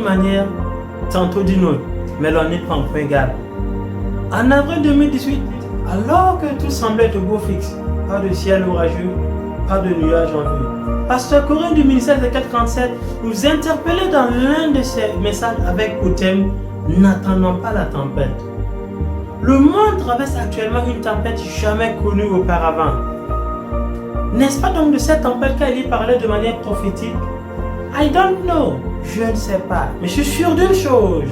d'une manière, tantôt d'une autre, mais l'on n'y prend point garde. En avril 2018, alors que tout semblait être beau fixe, pas de ciel orageux, pas de nuages en vue, Pasteur Corinne du ministère des 437 nous interpellait dans l'un de ses messages avec pour thème « N'attendons pas la tempête ». Le monde traverse actuellement une tempête jamais connue auparavant. N'est-ce pas donc de cette tempête qu'Élie parlait de manière prophétique? I don't know, je ne sais pas, mais je suis sûr d'une chose.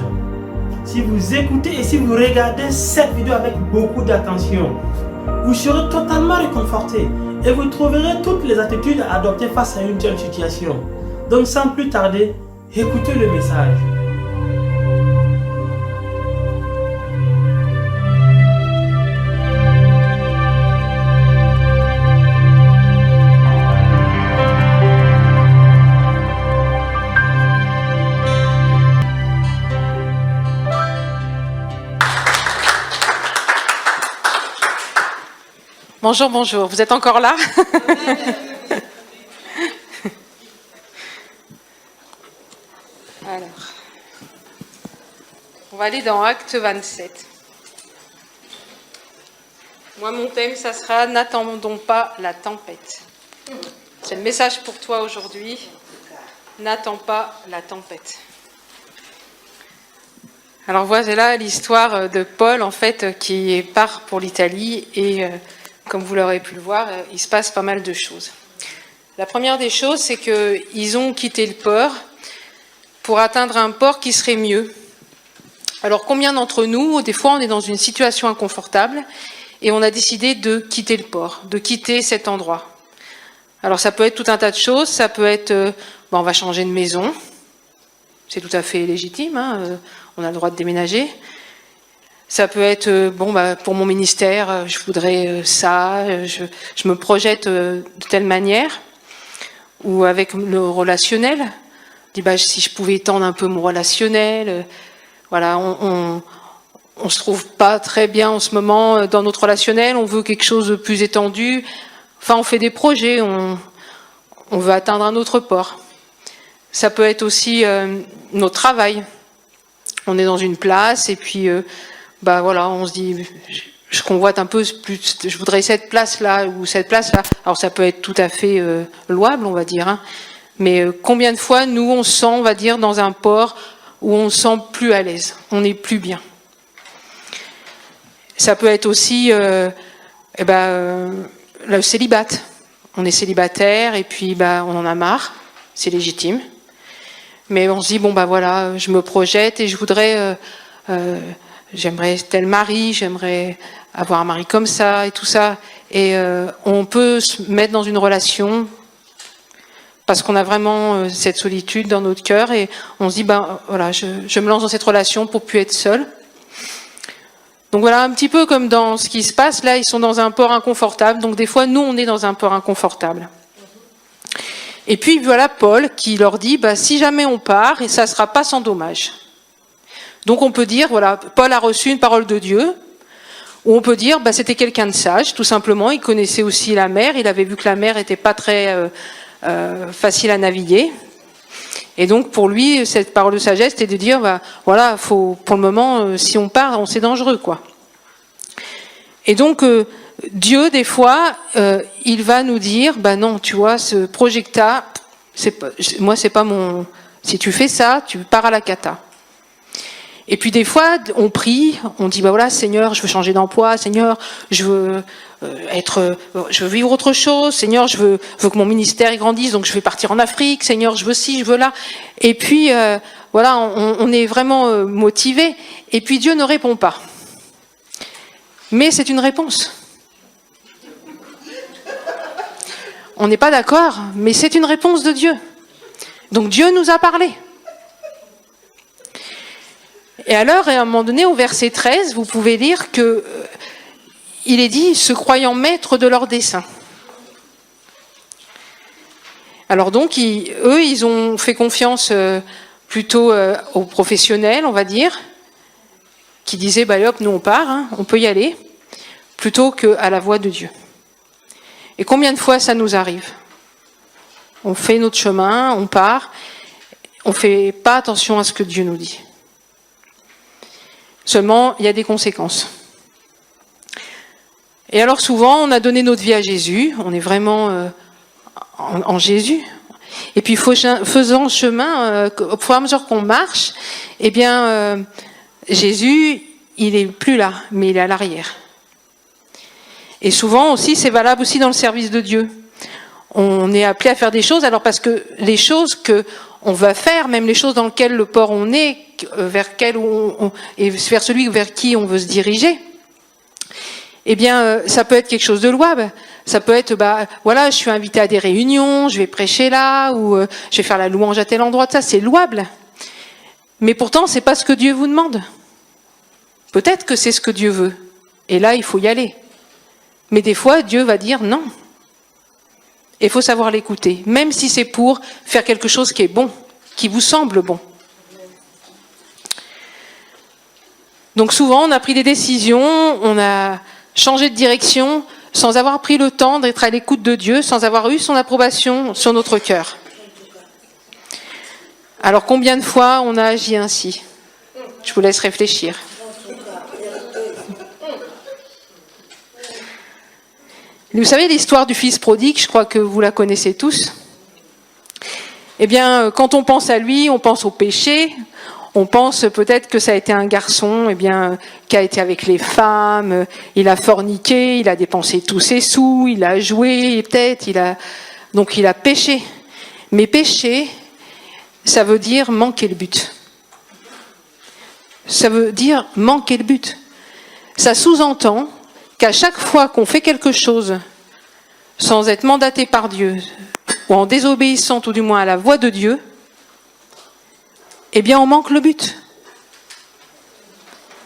Si vous écoutez et si vous regardez cette vidéo avec beaucoup d'attention, vous serez totalement réconforté et vous trouverez toutes les attitudes à adopter face à une telle situation. Donc sans plus tarder, écoutez le message. Bonjour, bonjour. Vous êtes encore là? Alors, on va aller dans Acte 27. Moi, mon thème, ça sera « N'attendons pas la tempête ». C'est le message pour toi aujourd'hui. N'attends pas la tempête. Alors voilà l'histoire de Paul, en fait, qui part pour l'Italie et... comme vous l'aurez pu le voir, il se passe pas mal de choses. La première des choses, c'est qu'ils ont quitté le port pour atteindre un port qui serait mieux. Alors combien d'entre nous, des fois on est dans une situation inconfortable et on a décidé de quitter le port, de quitter cet endroit. Alors ça peut être tout un tas de choses, ça peut être, on va changer de maison, c'est tout à fait légitime, on a le droit de déménager. Ça peut être, pour mon ministère, je voudrais ça, je me projette de telle manière. Ou avec le relationnel, je dis, si je pouvais étendre un peu mon relationnel. Voilà, on se trouve pas très bien en ce moment dans notre relationnel, on veut quelque chose de plus étendu. Enfin, on fait des projets, on veut atteindre un autre port. Ça peut être aussi notre travail. On est dans une place et puis... on se dit, je convoite un peu plus, je voudrais cette place-là ou cette place-là. Alors ça peut être tout à fait louable, on va dire, mais combien de fois, nous, on se sent, on va dire, dans un port où on se sent plus à l'aise, on n'est plus bien. Ça peut être aussi le célibat. On est célibataire et puis on en a marre, c'est légitime. Mais on se dit, je me projette et je voudrais... j'aimerais tel mari, j'aimerais avoir un mari comme ça et tout ça. Et on peut se mettre dans une relation parce qu'on a vraiment cette solitude dans notre cœur et on se dit, je me lance dans cette relation pour plus être seule. Donc voilà, un petit peu comme dans ce qui se passe, là, ils sont dans un port inconfortable. Donc des fois, nous, on est dans un port inconfortable. Et puis voilà Paul qui leur dit, si jamais on part, et ça ne sera pas sans dommage. Donc on peut dire, Paul a reçu une parole de Dieu, ou on peut dire, c'était quelqu'un de sage, tout simplement, il connaissait aussi la mer, il avait vu que la mer n'était pas très facile à naviguer. Et donc pour lui, cette parole de sagesse, c'était de dire, faut, pour le moment, si on part, c'est dangereux, quoi. Et donc Dieu, des fois, il va nous dire, non, tu vois, ce projecta, c'est pas mon... Si tu fais ça, tu pars à la cata. Et puis des fois, on prie, on dit Seigneur, je veux changer d'emploi, Seigneur, je veux vivre autre chose, Seigneur, je veux que mon ministère grandisse, donc je vais partir en Afrique, Seigneur, je veux ci, je veux là. Et puis on est vraiment motivé. Et puis Dieu ne répond pas. Mais c'est une réponse. On n'est pas d'accord, mais c'est une réponse de Dieu. Donc Dieu nous a parlé. Et alors, à un moment donné, au verset 13, vous pouvez lire que il est dit, se croyant maîtres de leur dessein. Alors donc, ils ont fait confiance plutôt aux professionnels, on va dire, qui disaient, nous on part, on peut y aller, plutôt qu'à la voix de Dieu. Et combien de fois ça nous arrive? On fait notre chemin, on part, on ne fait pas attention à ce que Dieu nous dit. Seulement, il y a des conséquences. Et alors souvent, on a donné notre vie à Jésus, on est vraiment en Jésus. Et puis, faisant chemin, au fur et à mesure qu'on marche, eh bien, Jésus, il n'est plus là, mais il est à l'arrière. Et souvent aussi, c'est valable aussi dans le service de Dieu. On est appelé à faire des choses, alors parce que les choses qu'on va faire, même les choses dans lesquelles le port on est, vers celui vers qui on veut se diriger, eh bien, ça peut être quelque chose de louable. Ça peut être, voilà, je suis invité à des réunions, je vais prêcher là, ou je vais faire la louange à tel endroit, ça c'est louable. Mais pourtant, c'est pas ce que Dieu vous demande. Peut-être que c'est ce que Dieu veut. Et là, il faut y aller. Mais des fois, Dieu va dire non. Il faut savoir l'écouter, même si c'est pour faire quelque chose qui est bon, qui vous semble bon. Donc souvent, on a pris des décisions, on a changé de direction sans avoir pris le temps d'être à l'écoute de Dieu, sans avoir eu son approbation sur notre cœur. Alors combien de fois on a agi ainsi? Je vous laisse réfléchir. Vous savez l'histoire du fils prodigue, je crois que vous la connaissez tous. Eh bien, quand on pense à lui, on pense au péché. On pense peut-être que ça a été un garçon, qui a été avec les femmes, il a forniqué, il a dépensé tous ses sous, il a joué, peut-être, donc il a péché. Mais pécher, ça veut dire manquer le but. Ça veut dire manquer le but. Ça sous-entend qu'à chaque fois qu'on fait quelque chose sans être mandaté par Dieu, ou en désobéissant tout du moins à la voix de Dieu, eh bien on manque le but.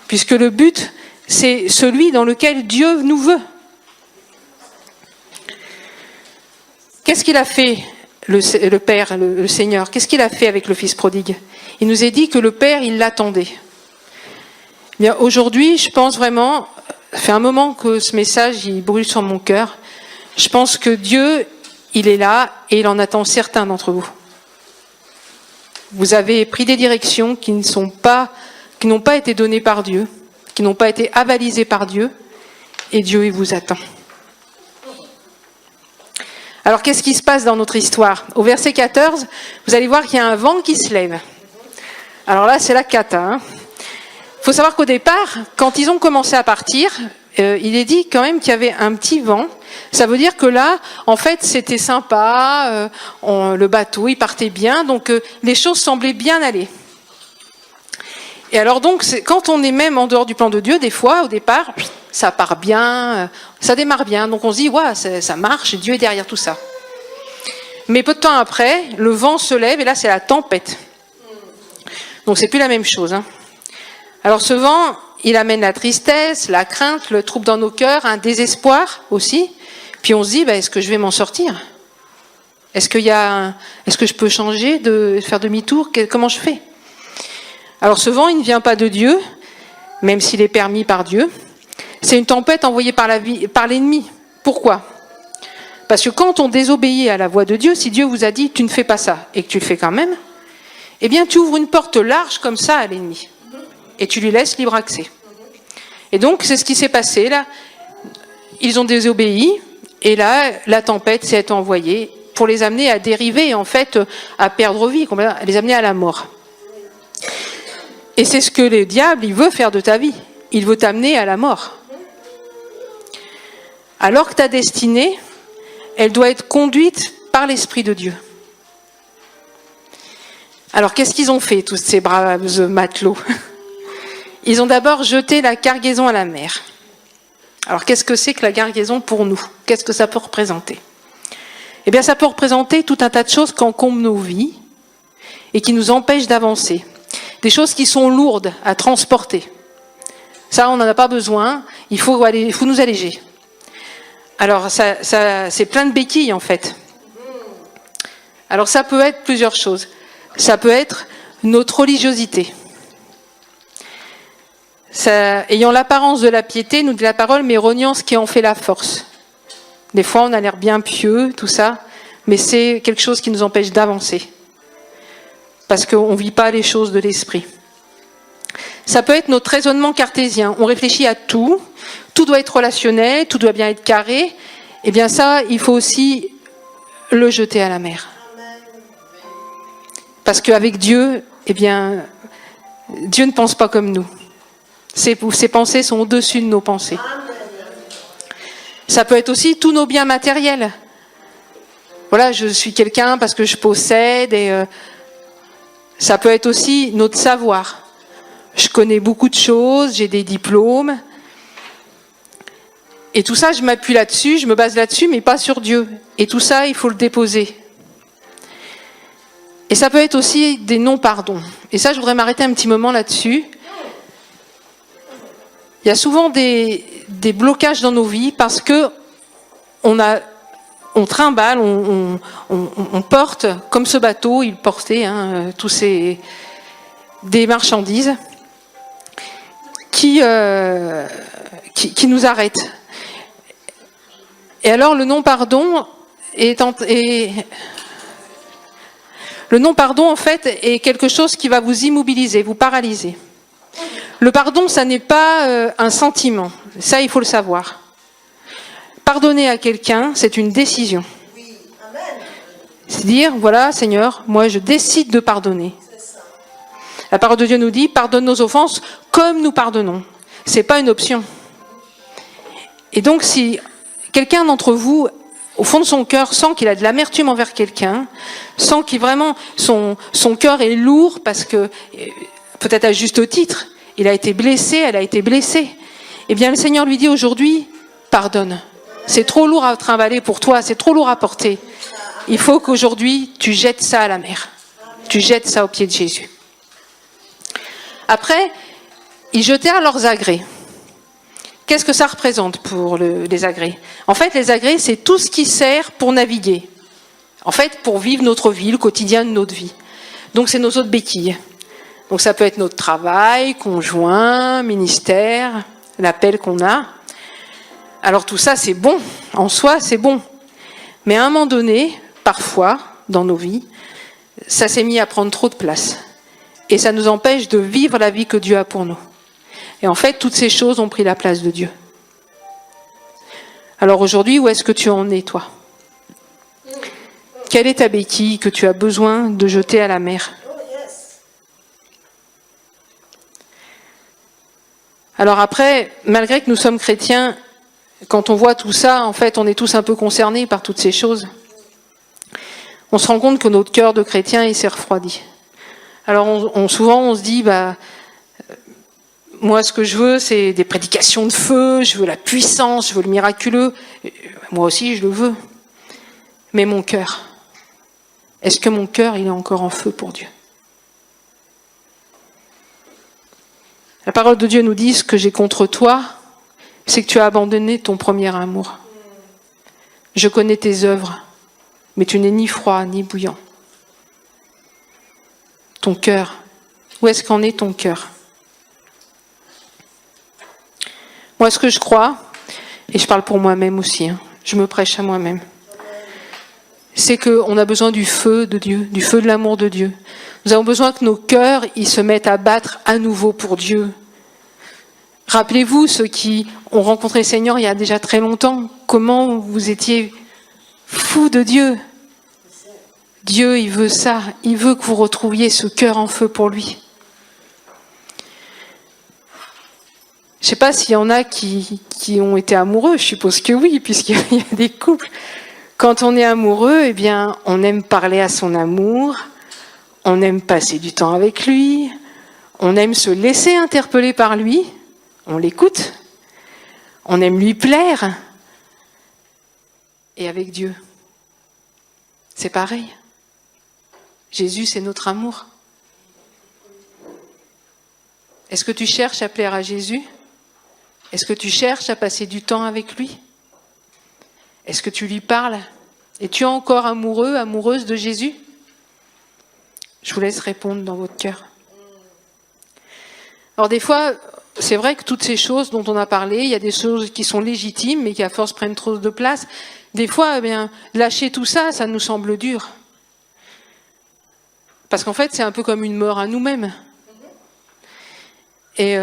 Puisque le but, c'est celui dans lequel Dieu nous veut. Qu'est-ce qu'il a fait, le Père, le Seigneur? Qu'est-ce qu'il a fait avec le Fils prodigue? Il nous est dit que le Père, il l'attendait. Eh bien, aujourd'hui, je pense vraiment, ça fait un moment que ce message, il brûle sur mon cœur. Je pense que Dieu, il est là et il en attend certains d'entre vous. Vous avez pris des directions qui n'ont pas été données par Dieu, qui n'ont pas été avalisées par Dieu, et Dieu, il vous attend. Alors, qu'est-ce qui se passe dans notre histoire? Au verset 14, vous allez voir qu'il y a un vent qui se lève. Alors là, c'est la cata. Hein. Il faut savoir qu'au départ, quand ils ont commencé à partir, il est dit quand même qu'il y avait un petit vent. Ça veut dire que là, en fait, c'était sympa, le bateau, il partait bien, donc les choses semblaient bien aller. Et alors donc, quand on est même en dehors du plan de Dieu, des fois, au départ, ça part bien, ça démarre bien, donc on se dit, ouais, ça marche, Dieu est derrière tout ça. Mais peu de temps après, le vent se lève, et là, c'est la tempête. Donc c'est plus la même chose. Hein. Alors ce vent, il amène la tristesse, la crainte, le trouble dans nos cœurs, un désespoir aussi. Puis on se dit, est-ce que je vais m'en sortir? Est-ce que je peux changer, faire demi-tour? Comment je fais? Alors ce vent, il ne vient pas de Dieu, même s'il est permis par Dieu. C'est une tempête envoyée par l'ennemi. Pourquoi? Parce que quand on désobéit à la voix de Dieu, si Dieu vous a dit, tu ne fais pas ça, et que tu le fais quand même, eh bien tu ouvres une porte large comme ça à l'ennemi. Et tu lui laisses libre accès. Et donc, c'est ce qui s'est passé, là. Ils ont désobéi, et là, la tempête s'est envoyée pour les amener à dériver, en fait, à perdre vie, à les amener à la mort. Et c'est ce que le diable, il veut faire de ta vie. Il veut t'amener à la mort. Alors que ta destinée, elle doit être conduite par l'Esprit de Dieu. Alors, qu'est-ce qu'ils ont fait, tous ces braves matelots ? Ils ont d'abord jeté la cargaison à la mer. Alors, qu'est-ce que c'est que la cargaison pour nous? Qu'est-ce que ça peut représenter? Eh bien, ça peut représenter tout un tas de choses qui encombrent nos vies et qui nous empêchent d'avancer. Des choses qui sont lourdes à transporter. Ça, on n'en a pas besoin. Il faut nous alléger. Alors, ça, c'est plein de béquilles, en fait. Alors, ça peut être plusieurs choses. Ça peut être notre religiosité. Ça, ayant l'apparence de la piété, nous dit la parole, mais reniant ce qui en fait la force. Des fois, on a l'air bien pieux, tout ça, mais c'est quelque chose qui nous empêche d'avancer. parce qu'on ne vit pas les choses de l'esprit. Ça peut être notre raisonnement cartésien. On réfléchit à tout, tout doit être relationnel, tout doit bien être carré. Eh bien ça, il faut aussi le jeter à la mer. Parce qu'avec Dieu, eh bien, Dieu ne pense pas comme nous. Ses pensées sont au-dessus de nos pensées. Ça peut être aussi tous nos biens matériels. Voilà, je suis quelqu'un parce que je possède, et ça peut être aussi notre savoir. Je connais beaucoup de choses, j'ai des diplômes. Et tout ça, je m'appuie là-dessus, je me base là-dessus, mais pas sur Dieu. Et tout ça, il faut le déposer. Et ça peut être aussi des non-pardons. Et ça, je voudrais m'arrêter un petit moment là-dessus. Il y a souvent des blocages dans nos vies parce que on trimballe, on porte, comme ce bateau, il portait tous des marchandises qui nous arrêtent. Et alors le non-pardon le non-pardon, en fait, est quelque chose qui va vous immobiliser, vous paralyser. Le pardon, ça n'est pas un sentiment. Ça, il faut le savoir. Pardonner à quelqu'un, c'est une décision. C'est dire, voilà, Seigneur, moi, je décide de pardonner. La parole de Dieu nous dit, pardonne nos offenses comme nous pardonnons. C'est pas une option. Et donc, si quelqu'un d'entre vous, au fond de son cœur, sent qu'il a de l'amertume envers quelqu'un, sent qu'il vraiment, son cœur est lourd parce que, peut-être à juste titre, il a été blessé, elle a été blessée. Eh bien, le Seigneur lui dit aujourd'hui, pardonne. C'est trop lourd à trimballer pour toi, c'est trop lourd à porter. Il faut qu'aujourd'hui, tu jettes ça à la mer. Tu jettes ça aux pieds de Jésus. Après, ils jetèrent leurs agrès. Qu'est-ce que ça représente pour les agrès ? En fait, les agrès, c'est tout ce qui sert pour naviguer. En fait, pour vivre notre vie, le quotidien de notre vie. Donc, c'est nos autres béquilles. Donc, ça peut être notre travail, conjoint, ministère, l'appel qu'on a. Alors, tout ça, c'est bon. En soi, c'est bon. Mais à un moment donné, parfois, dans nos vies, ça s'est mis à prendre trop de place. Et ça nous empêche de vivre la vie que Dieu a pour nous. Et en fait, toutes ces choses ont pris la place de Dieu. Alors aujourd'hui, où est-ce que tu en es, toi ? Quelle est ta béquille que tu as besoin de jeter à la mer ? Alors après, malgré que nous sommes chrétiens, quand on voit tout ça, en fait, on est tous un peu concernés par toutes ces choses. On se rend compte que notre cœur de chrétien, il s'est refroidi. Alors souvent, on se dit, moi, ce que je veux, c'est des prédications de feu, je veux la puissance, je veux le miraculeux. Moi aussi, je le veux. Mais mon cœur, est-ce que mon cœur, il est encore en feu pour Dieu ? La parole de Dieu nous dit, ce que j'ai contre toi, c'est que tu as abandonné ton premier amour. Je connais tes œuvres, mais tu n'es ni froid ni bouillant. Ton cœur, où est-ce qu'en est ton cœur ? Moi, ce que je crois, et je parle pour moi-même aussi, je me prêche à moi-même, c'est qu'on a besoin du feu de Dieu, du feu de l'amour de Dieu. Nous avons besoin que nos cœurs ils se mettent à battre à nouveau pour Dieu. Rappelez-vous, ceux qui ont rencontré le Seigneur il y a déjà très longtemps, comment vous étiez fous de Dieu. Dieu, il veut ça, il veut que vous retrouviez ce cœur en feu pour lui. Je ne sais pas s'il y en a qui ont été amoureux, je suppose que oui, puisqu'il y a des couples. Quand on est amoureux, eh bien, on aime parler à son amour, on aime passer du temps avec lui, on aime se laisser interpeller par lui, on l'écoute, on aime lui plaire. Et avec Dieu, c'est pareil. Jésus, c'est notre amour. Est-ce que tu cherches à plaire à Jésus ? Est-ce que tu cherches à passer du temps avec lui ? Est-ce que tu lui parles ? Es-tu encore amoureux, amoureuse de Jésus ? Je vous laisse répondre dans votre cœur. Alors des fois, c'est vrai que toutes ces choses dont on a parlé, il y a des choses qui sont légitimes, mais qui à force prennent trop de place. Des fois, lâcher tout ça, ça nous semble dur. Parce qu'en fait, c'est un peu comme une mort à nous-mêmes. Et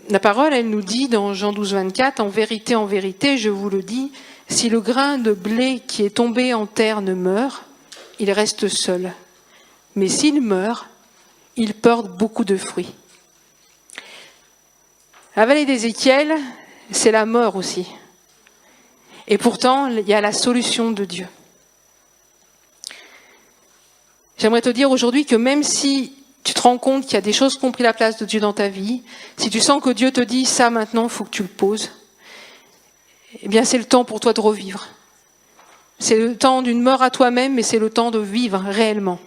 la parole, elle nous dit dans Jean 12, 24, en vérité, je vous le dis, si le grain de blé qui est tombé en terre ne meurt, il reste seul. Mais s'il meurt, il porte beaucoup de fruits. La vallée d'Ézéchiel, c'est la mort aussi. Et pourtant, il y a la solution de Dieu. J'aimerais te dire aujourd'hui que même si tu te rends compte qu'il y a des choses qui ont pris la place de Dieu dans ta vie, si tu sens que Dieu te dit ça maintenant, il faut que tu le poses, eh bien c'est le temps pour toi de revivre. C'est le temps d'une mort à toi-même, mais c'est le temps de vivre réellement.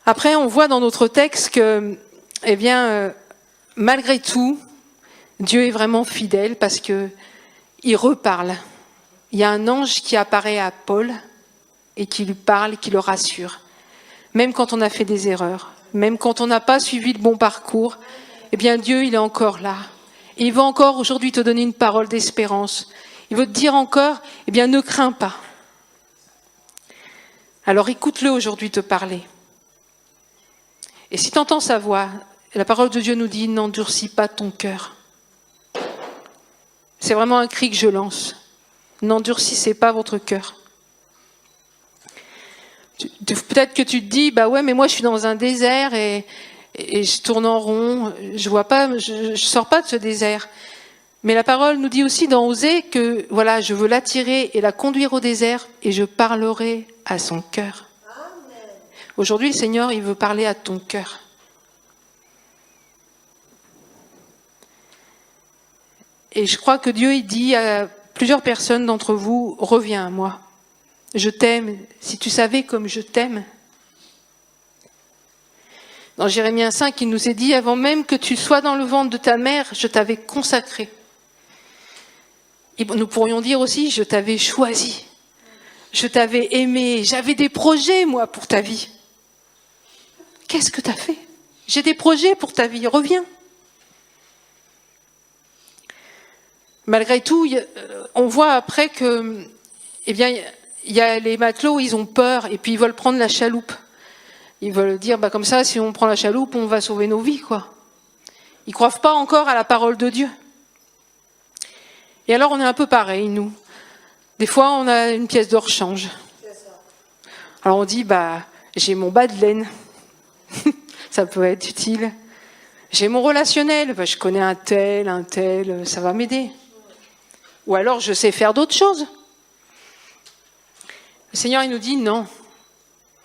Après, on voit dans notre texte que, eh bien, malgré tout, Dieu est vraiment fidèle parce que il reparle. Il y a un ange qui apparaît à Paul et qui lui parle, qui le rassure. Même quand on a fait des erreurs, même quand on n'a pas suivi le bon parcours, eh bien Dieu, il est encore là. Et il veut encore aujourd'hui te donner une parole d'espérance. Il veut te dire encore, eh bien ne crains pas. Alors écoute-le aujourd'hui te parler. Et si tu entends sa voix, la parole de Dieu nous dit, n'endurcis pas ton cœur. C'est vraiment un cri que je lance. N'endurcissez pas votre cœur. Peut-être que tu te dis, bah ouais, mais moi je suis dans un désert et je tourne en rond, je vois pas, je sors pas de ce désert. Mais la parole nous dit aussi dans Osée que voilà, je veux l'attirer et la conduire au désert et je parlerai à son cœur. Aujourd'hui, le Seigneur, il veut parler à ton cœur. Et je crois que Dieu, il dit à plusieurs personnes d'entre vous, reviens à moi. Je t'aime, si tu savais comme je t'aime. Dans Jérémie 1,5, il nous est dit, avant même que tu sois dans le ventre de ta mère, je t'avais consacré. Et nous pourrions dire aussi, je t'avais choisi. Je t'avais aimé. J'avais des projets, moi, pour ta vie. Qu'est-ce que tu as fait? J'ai des projets pour ta vie, reviens. Malgré tout, on voit après que, eh bien, il y a les matelots, ils ont peur et puis ils veulent prendre la chaloupe. Ils veulent dire, bah comme ça, si on prend la chaloupe, on va sauver nos vies, quoi. Ils croient pas encore à la parole de Dieu. Et alors, on est un peu pareil, nous. Des fois, on a une pièce de rechange. Alors, on dit, bah, j'ai mon bas de laine. Ça peut être utile. J'ai mon relationnel. Bah, je connais un tel, ça va m'aider. Ou alors, je sais faire d'autres choses. Le Seigneur, il nous dit, non.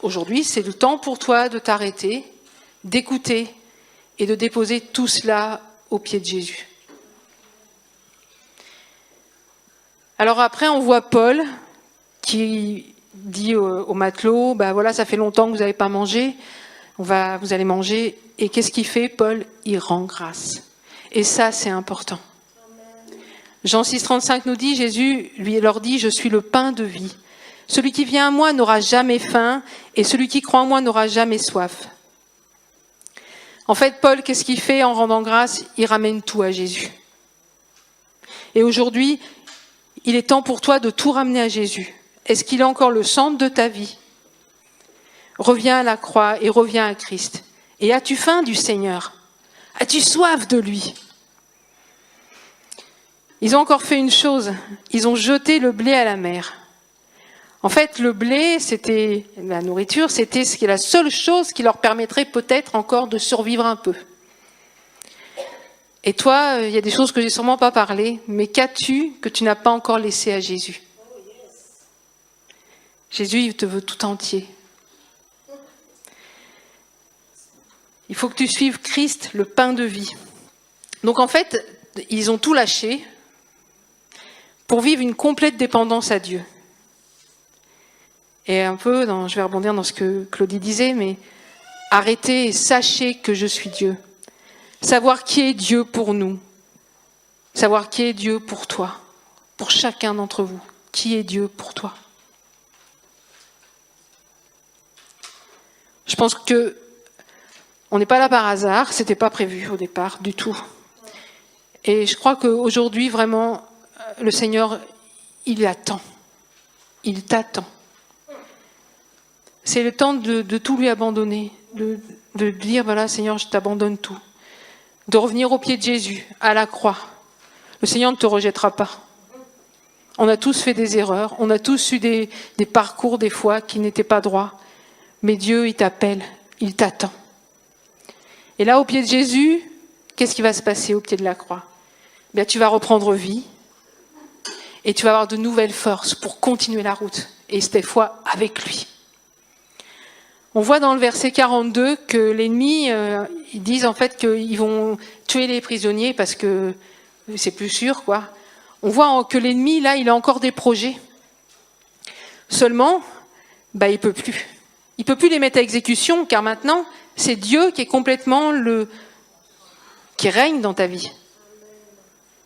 Aujourd'hui, c'est le temps pour toi de t'arrêter, d'écouter et de déposer tout cela aux pieds de Jésus. Alors après, on voit Paul qui dit aux matelots, bah voilà, ça fait longtemps que vous n'avez pas mangé, vous allez manger. Et qu'est-ce qu'il fait, Paul? Il rend grâce. Et ça, c'est important. Jean 6, 35 nous dit, Jésus lui leur dit, je suis le pain de vie. Celui qui vient à moi n'aura jamais faim, et celui qui croit en moi n'aura jamais soif. En fait, Paul, qu'est-ce qu'il fait en rendant grâce? Il ramène tout à Jésus. Et aujourd'hui, il est temps pour toi de tout ramener à Jésus. Est-ce qu'il est encore le centre de ta vie? Reviens à la croix et reviens à Christ. Et as-tu faim du Seigneur? As-tu soif de lui? Ils ont encore fait une chose, ils ont jeté le blé à la mer. En fait, le blé, c'était la nourriture, c'était la seule chose qui leur permettrait peut-être encore de survivre un peu. Et toi, il y a des choses que j'ai sûrement pas parlé, mais qu'as-tu que tu n'as pas encore laissé à Jésus? Jésus, il te veut tout entier. Il faut que tu suives Christ, le pain de vie. Donc en fait, ils ont tout lâché pour vivre une complète dépendance à Dieu. Et un peu, je vais rebondir dans ce que Claudie disait, mais arrêtez et sachez que je suis Dieu. Savoir qui est Dieu pour nous. Savoir qui est Dieu pour toi. Pour chacun d'entre vous. Qui est Dieu pour toi. Je pense que on n'est pas là par hasard, c'était pas prévu au départ du tout. Et je crois qu'aujourd'hui, vraiment, le Seigneur, il attend. il t'attend. C'est le temps de tout lui abandonner, de dire, voilà Seigneur, je t'abandonne tout. De revenir au pied de Jésus, à la croix. Le Seigneur ne te rejettera pas. On a tous fait des erreurs, on a tous eu des parcours des fois qui n'étaient pas droits. Mais Dieu, il t'appelle, il t'attend. Et là, au pied de Jésus, qu'est-ce qui va se passer au pied de la croix ? Bien, tu vas reprendre vie et tu vas avoir de nouvelles forces pour continuer la route. Et cette fois, avec lui. On voit dans le verset 42 que l'ennemi, ils disent en fait qu'ils vont tuer les prisonniers parce que c'est plus sûr, quoi. On voit que l'ennemi, là, il a encore des projets. Seulement, il ne peut plus. Il ne peut plus les mettre à exécution, car maintenant, c'est Dieu qui est complètement qui règne dans ta vie.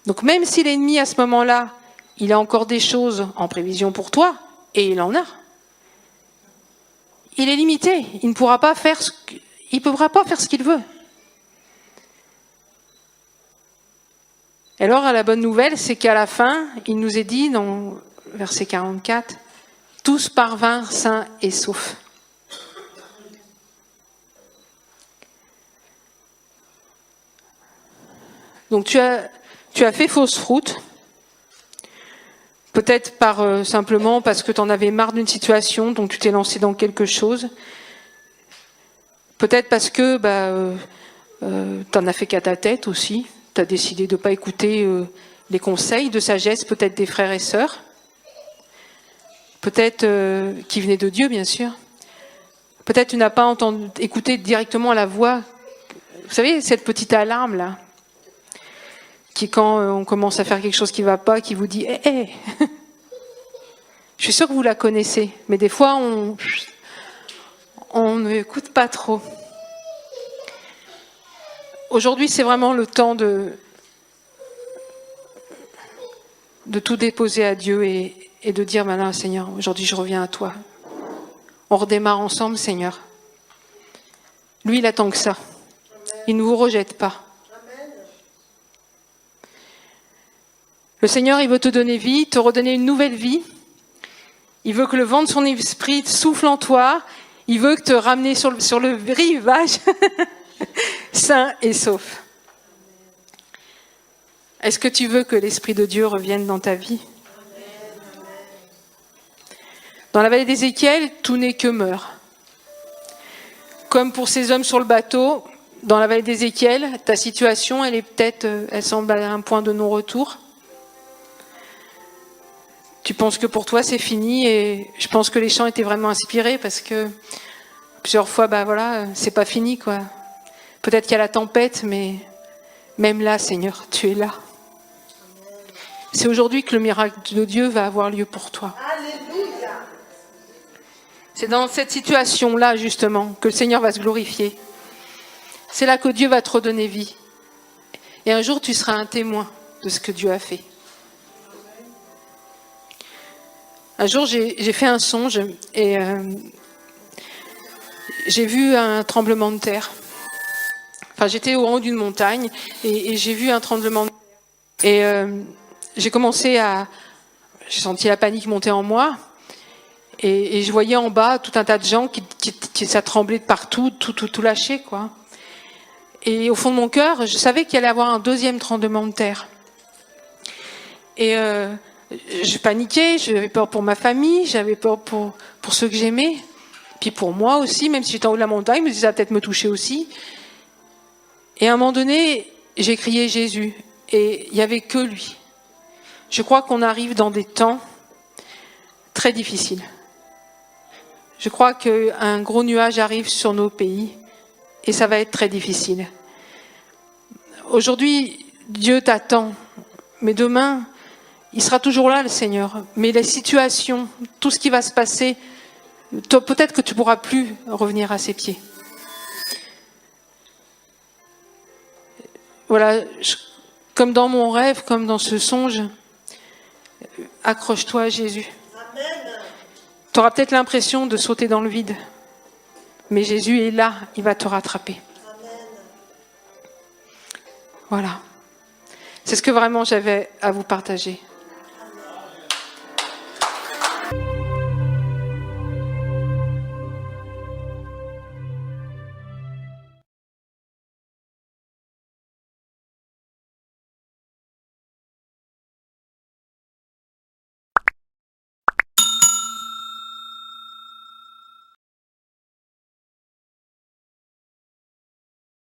Donc même si l'ennemi, à ce moment-là, il a encore des choses en prévision pour toi, et il en a, il est limité. Il ne pourra pas faire ce qu'il veut. Et alors, la bonne nouvelle, c'est qu'à la fin, il nous est dit, dans verset 44, « Tous parvinrent sains et saufs ». Donc tu as fait fausse route, peut-être simplement parce que tu en avais marre d'une situation, donc tu t'es lancé dans quelque chose. Peut-être parce que tu en as fait qu'à ta tête aussi. Tu as décidé de ne pas écouter les conseils de sagesse, peut-être des frères et sœurs. Peut-être qui venaient de Dieu, bien sûr. Peut-être tu n'as pas écouté directement la voix. Vous savez, cette petite alarme là, qui quand on commence à faire quelque chose qui ne va pas, qui vous dit « Hé, Je suis sûre que vous la connaissez, mais des fois on n'écoute pas trop. Aujourd'hui, c'est vraiment le temps de tout déposer à Dieu et de dire maintenant, Seigneur, aujourd'hui je reviens à toi. On redémarre ensemble, Seigneur. Lui, il attend que ça. Il ne vous rejette pas. Le Seigneur, il veut te donner vie, te redonner une nouvelle vie. Il veut que le vent de son esprit souffle en toi. Il veut te ramener sur le rivage sain et sauf. Est-ce que tu veux que l'Esprit de Dieu revienne dans ta vie ? Dans la vallée d'Ézéchiel, tout n'est que meurt. Comme pour ces hommes sur le bateau, dans la vallée d'Ézéchiel, ta situation, elle semble à un point de non-retour. Tu penses que pour toi c'est fini, et je pense que les chants étaient vraiment inspirés parce que plusieurs fois, c'est pas fini, quoi. Peut-être qu'il y a la tempête, mais même là, Seigneur, tu es là. C'est aujourd'hui que le miracle de Dieu va avoir lieu pour toi. Alléluia. C'est dans cette situation-là, justement, que le Seigneur va se glorifier. C'est là que Dieu va te redonner vie. Et un jour, tu seras un témoin de ce que Dieu a fait. Un jour, j'ai fait un songe et j'ai vu un tremblement de terre. Enfin, j'étais au haut d'une montagne et j'ai vu un tremblement de terre. Et j'ai senti la panique monter en moi. Et je voyais en bas tout un tas de gens qui ça tremblait de partout, tout lâché, quoi. Et au fond de mon cœur, je savais qu'il allait y avoir un deuxième tremblement de terre. Et je paniquais, j'avais peur pour ma famille, j'avais peur pour ceux que j'aimais, puis pour moi aussi, même si j'étais en haut de la montagne, je me disais ça va peut-être me toucher aussi. Et à un moment donné, j'ai crié Jésus, et il n'y avait que lui. Je crois qu'on arrive dans des temps très difficiles. Je crois qu'un gros nuage arrive sur nos pays, et ça va être très difficile. Aujourd'hui, Dieu t'attend, mais demain, il sera toujours là, le Seigneur. Mais les situations, tout ce qui va se passer, peut-être que tu ne pourras plus revenir à ses pieds. Voilà, comme dans mon rêve, comme dans ce songe, accroche-toi à Jésus. Tu auras peut-être l'impression de sauter dans le vide, mais Jésus est là, il va te rattraper. Voilà. C'est ce que vraiment j'avais à vous partager.